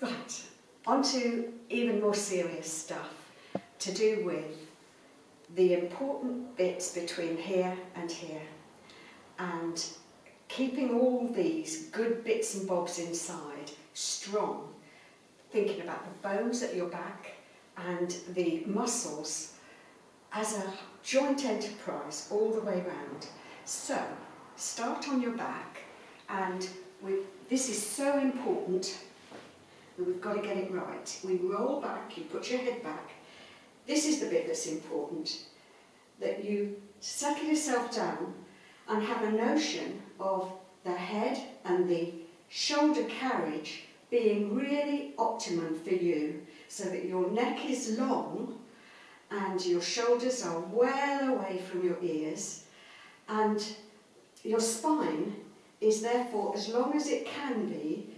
Right, on to even more serious stuff to do with the important bits between here and here, and keeping all these good bits and bobs inside strong, thinking about the bones at your back and the muscles as a joint enterprise all the way round. So, start on your back, and this is so important that we've got to get it right. We roll back, you put your head back. This is the bit that's important, that you settle yourself down and have a notion of the head and the shoulder carriage being really optimum for you, so that your neck is long and your shoulders are well away from your ears, and your spine is therefore as long as it can be,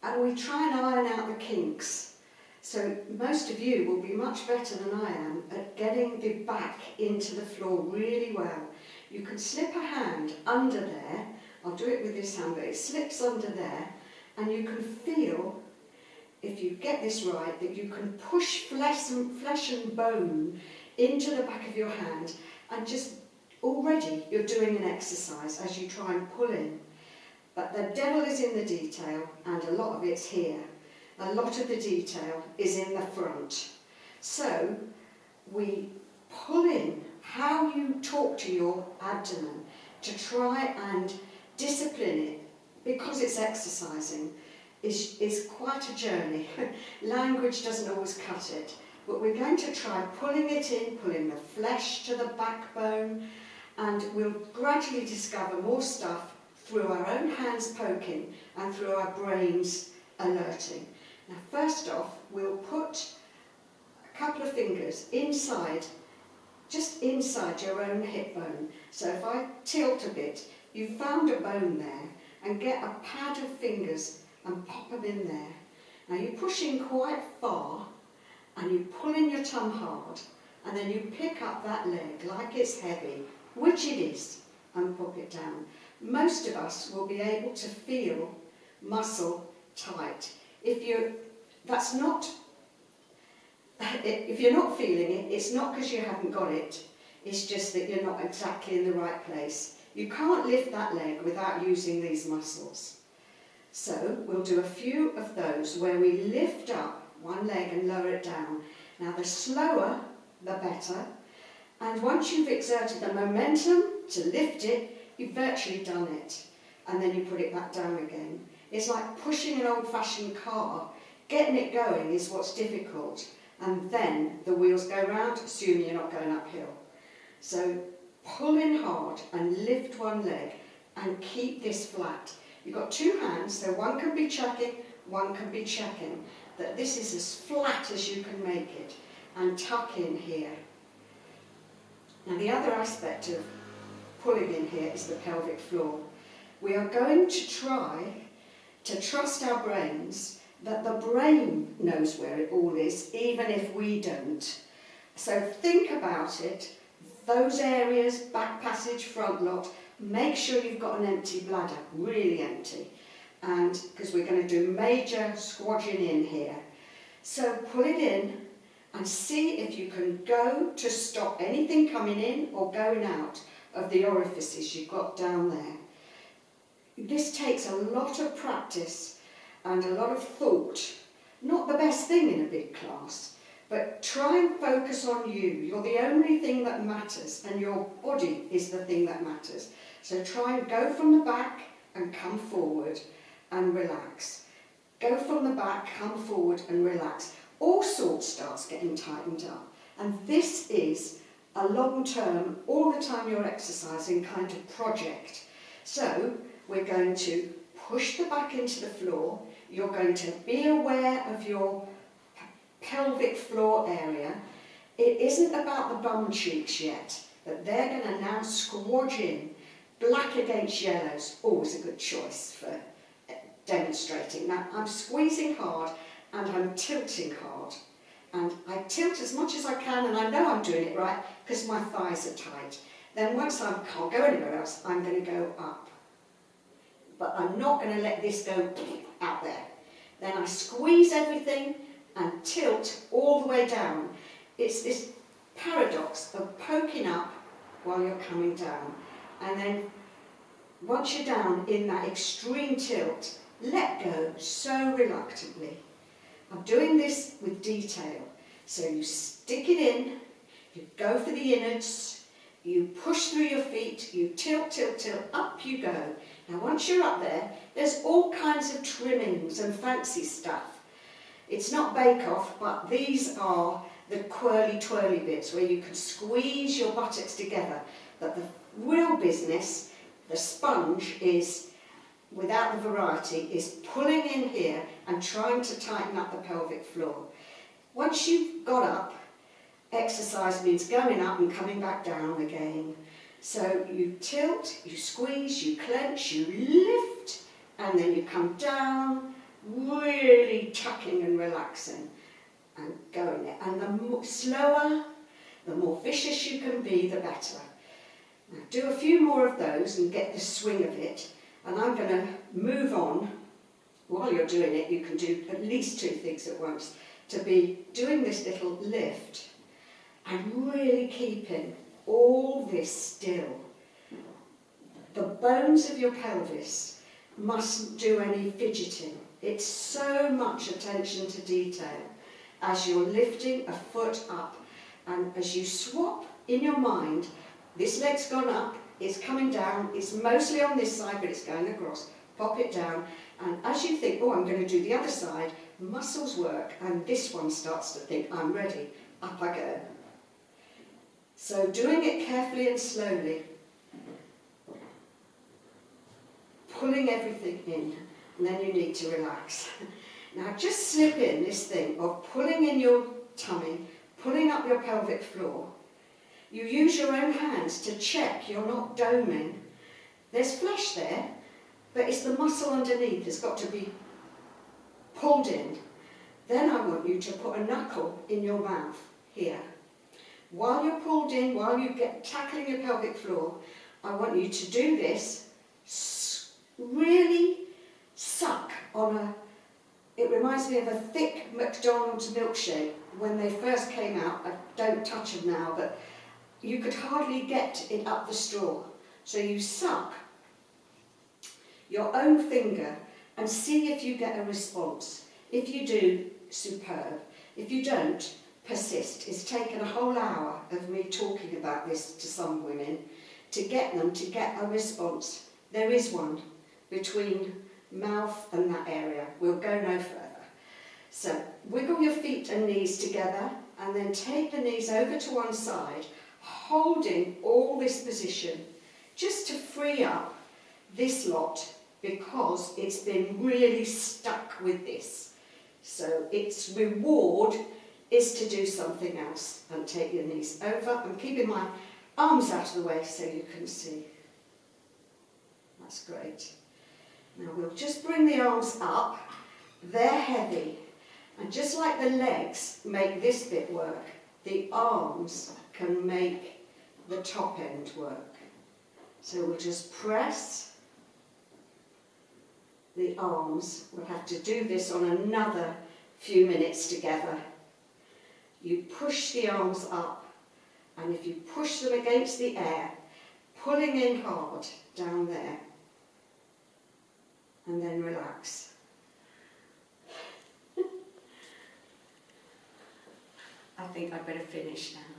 and we try and iron out the kinks. So most of you will be much better than I am at getting the back into the floor really well. You can slip a hand under there. I'll do it with this hand, but it slips under there, and you can feel, if you get this right, that you can push flesh and bone into the back of your hand, and just already you're doing an exercise as you try and pull in. But the devil is in the detail, and a lot of it's here. A lot of the detail is in the front. So we pull in how you talk to your abdomen to try and discipline it, because it's exercising, is quite a journey. Language doesn't always cut it, but we're going to try pulling it in, pulling the flesh to the backbone, and we'll gradually discover more stuff through our own hands poking and through our brains alerting. Now, first off, we'll put a couple of fingers inside, just inside your own hip bone. So if I tilt a bit, you've found a bone there, and get a pad of fingers and pop them in there. Now you push in quite far, and you pull in your tongue hard, and then you pick up that leg like it's heavy, which it is, and pop it down. Most of us will be able to feel muscle tight. If you're not feeling it, it's not because you haven't got it, it's just that you're not exactly in the right place. You can't lift that leg without using these muscles. So we'll do a few of those where we lift up one leg and lower it down. Now the slower, the better. And once you've exerted the momentum to lift it, you've virtually done it. And then you put it back down again. It's like pushing an old-fashioned car. Getting it going is what's difficult. And then the wheels go round, assuming you're not going uphill. So pull in hard and lift one leg and keep this flat. You've got two hands, so one can be chucking, one can be checking. That this is as flat as you can make it. And tuck in here. Now the other aspect of pulling in here is the pelvic floor. We are going to try to trust our brains that the brain knows where it all is, even if we don't. So think about it, those areas, back passage, front lot, make sure you've got an empty bladder, really empty, and because we're going to do major squadging in here. So pull it in and see if you can go to stop anything coming in or going out of the orifices you've got down there. This takes a lot of practice and a lot of thought. Not the best thing in a big class, but try and focus on you. You're the only thing that matters, and your body is the thing that matters. So try and go from the back and come forward and relax. Go from the back, come forward and relax. All sorts starts getting tightened up. And this is a long-term, all the time you're exercising kind of project. So we're going to push the back into the floor. You're going to be aware of your pelvic floor area. It isn't about the bum cheeks yet, but they're going to now squadge in. Black against yellows, always a good choice for demonstrating. Now I'm squeezing hard and I'm tilting hard. And I tilt as much as I can, and I know I'm doing it right because my thighs are tight. Then once I can't go anywhere else, I'm going to go up. But I'm not going to let this go out there. Then I squeeze everything and tilt all the way down. It's this paradox of poking up while you're coming down. And then once you're down in that extreme tilt, let go so reluctantly. I'm doing this with detail. So you stick it in, you go for the innards, you push through your feet, you tilt, tilt, tilt, up you go. Now once you're up there, there's all kinds of trimmings and fancy stuff. It's not bake-off, but these are the twirly bits where you can squeeze your buttocks together. But the real business, the sponge, is, without the variety, is pulling in here and trying to tighten up the pelvic floor. Once you've got up, exercise means going up and coming back down again. So you tilt, you squeeze, you clench, you lift, and then you come down, really tucking and relaxing and going there. And the slower, the more vicious you can be, the better. Now do a few more of those and get the swing of it. And I'm going to move on. While you're doing it, you can do at least 2 things at once. To be doing this little lift and really keeping all this still. The bones of your pelvis mustn't do any fidgeting. It's so much attention to detail as you're lifting a foot up, and as you swap in your mind, this leg's gone up, it's coming down, it's mostly on this side but it's going across, pop it down, and as you think, oh, I'm going to do the other side, muscles work and this one starts to think, I'm ready, up I go. So doing it carefully and slowly, pulling everything in, and then you need to relax. Now just slip in this thing of pulling in your tummy, pulling up your pelvic floor. You use your own hands to check you're not doming. There's flesh there, but it's the muscle underneath that's got to be pulled in. Then I want you to put a knuckle in your mouth here. While you're pulled in, while you get tackling your pelvic floor, I want you to do this, really suck on a, it reminds me of a thick McDonald's milkshake. When they first came out, I don't touch them now, but you could hardly get it up the straw. So you suck your own finger and see if you get a response. If you do, superb. If you don't, persist. It's taken a whole hour of me talking about this to some women to get them to get a response. There is one between mouth and that area. We'll go no further. So wiggle your feet and knees together and then take the knees over to one side, holding all this position just to free up this lot because it's been really stuck with this. So its reward is to do something else and take your knees over. I'm keeping my arms out of the way so you can see. That's great. Now we'll just bring the arms up. They're heavy. And just like the legs make this bit work, the arms can make the top end work. So we'll just press the arms. We'll have to do this on another few minutes together. You push the arms up, and if you push them against the air, pulling in hard down there, and then relax. I think I'd better finish now.